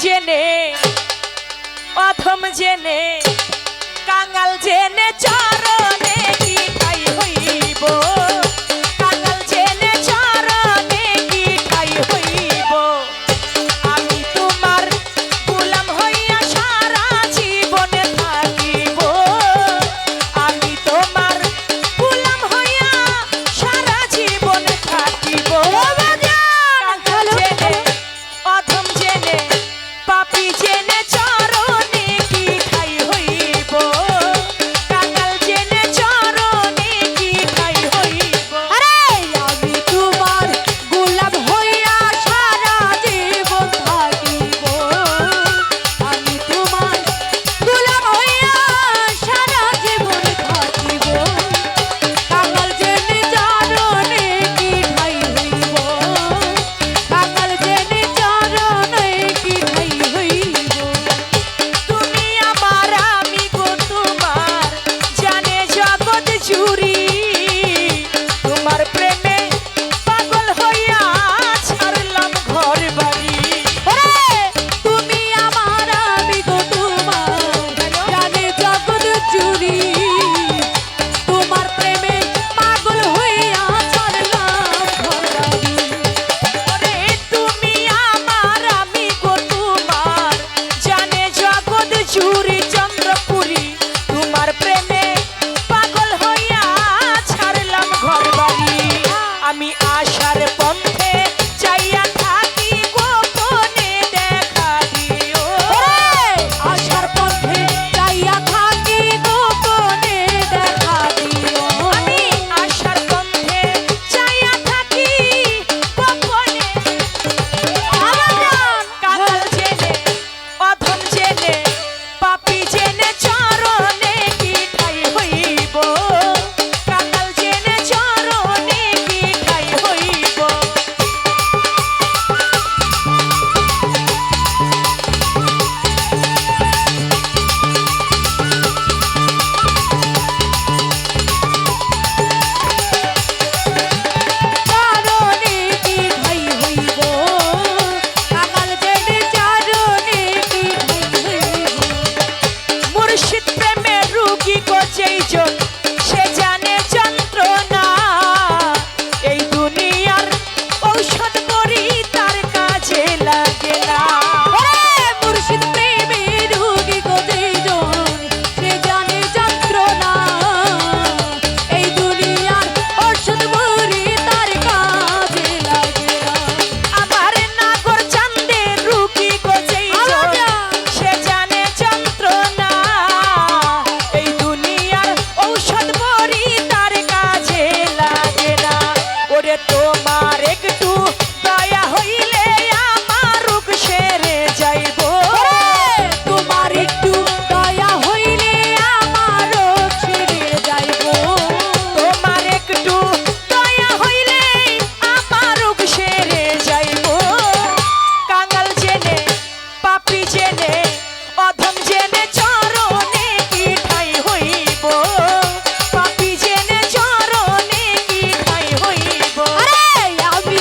জেনে অধম জেনে কাঙাল জেনে চরণে কি ঠাই হইব কাঙাল জেনে চরণে কি ঠাই হইব আমি তোমার গোলাম হইয়া সারা জীবনে থাকিব আমি তোমার গোলাম হইয়া সারা জীবনে থাকিব কাঙাল জেনে অধম জেনে পাপী জেনে চরণে কি ঠাই হইব কাঙাল জেনে চরণে কি ঠাই হইব আরে আমি তোমার গোলাম হইয়া সারা জীবন থাকিব আমি তোমার গোলাম হইয়া সারা জীবন থাকিব কাঙাল জেনে চরণে কি ঠাই হইব কাঙাল জেনে চরণে কি ঠাই হইব তুমি আমার আমি গো তোমার জানে জগৎ জুড়ি তোমার প্রেমে পাগল হইয়া ছাড়লাম ঘর বাড়ি ওরে তুমি আমার আমি গো তোমার জানে জগৎ জুড়ি তোমার প্রেমে পাগল হইয়া ছাড়লাম ঘরবাড়ি ওরে তুমি আমার আমি গো তোমার জানে জগৎ জুড়ি চন্দ্রপুরী তোমার প্রেমে পাগল হইয়া ছাড়লাম ঘর বাড়ি আমি আশার পথে চাইয়া থাকি গোপনে দেখা দিও ওরে আশার পথে যাইয়া থাকি গোপনে দেখা দিও আমি আশার পথে চাইয়া থাকি গোপনে কাঙাল জেনে অধম জেনে পাপী জেনে চরণে কি ঠাই হইব কাঙাল জেনে চরণে কি ঠাই হইব চারণে কি ঠাই হইব কাঙাল জেনে চারণে কি ঠাই হইব মুর্শিদ প্রেমের রুগী গো যেইজন সে জানে যন্ত্রণা এই দুনিয়ার ঔষধ বড়ি তার কাজে লাগে না ওরে মুর্শিদ প্রেমের রোগী গো যেজন সে জানে যন্ত্রণা এই দুনিয়ার ঔষধ বড়ি তার কাজে লাগে না আমার নাগর চাঁদের রুগী গো যেইজন সে জানে যন্ত্রণা এই দুনিয়ার ঔষধ বড়ি তার কাজে লাগে না ওরে তোমার একটু দয়া হইলে আমার রোগ সেরে যাইব ওরে তোমার একটু দয়া হইলে আমার রোগ সেরে যাইব তোমার একটু দয়া হইলে আমার রোগ সেরে যাইব কাঙাল জেনে পাপী জেনে অধম জেনে চরণে কি ঠাই হইব পাপী জেনে চরণে কি ঠাই হইব আরে আমি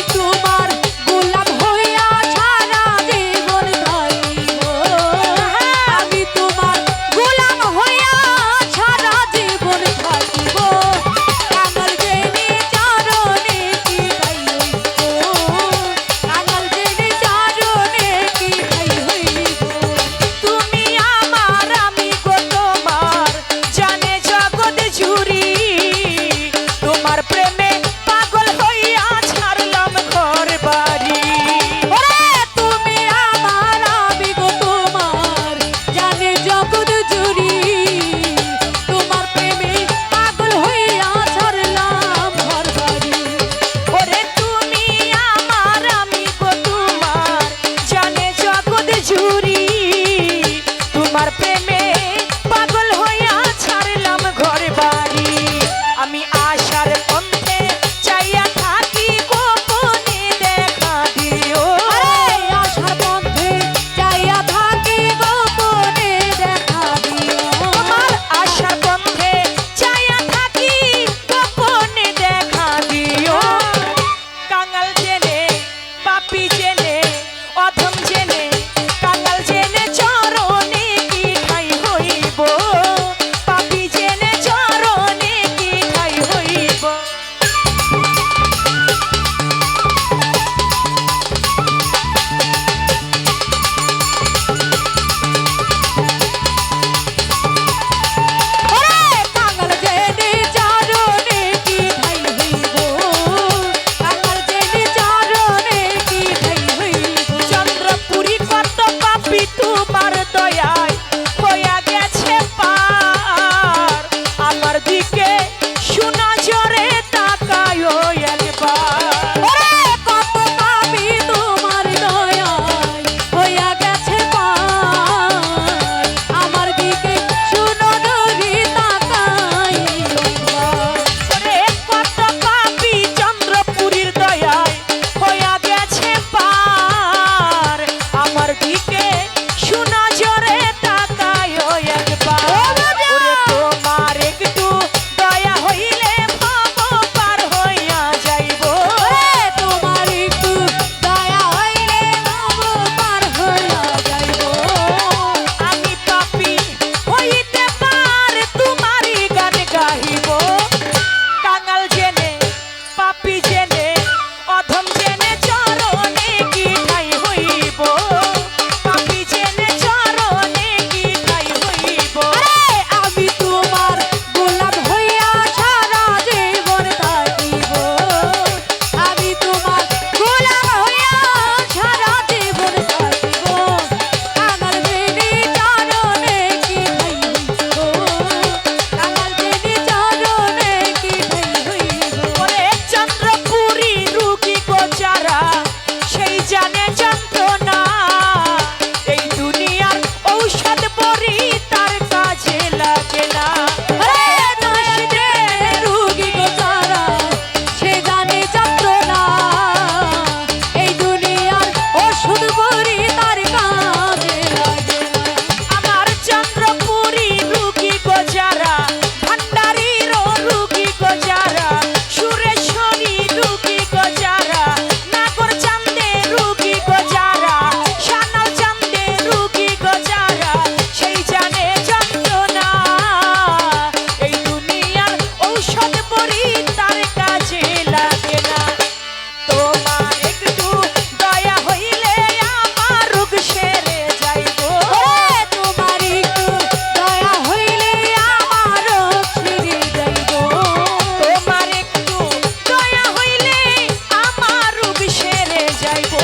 যাইবো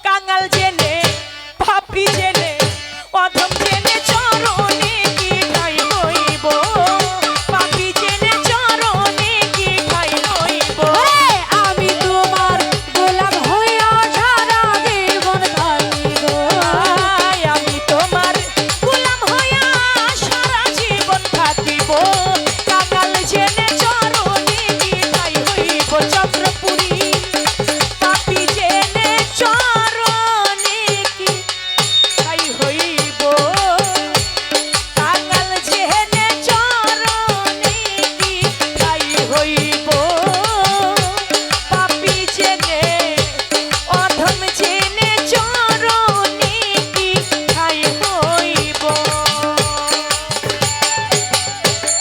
কাঙাল জেনে পাপি জেনে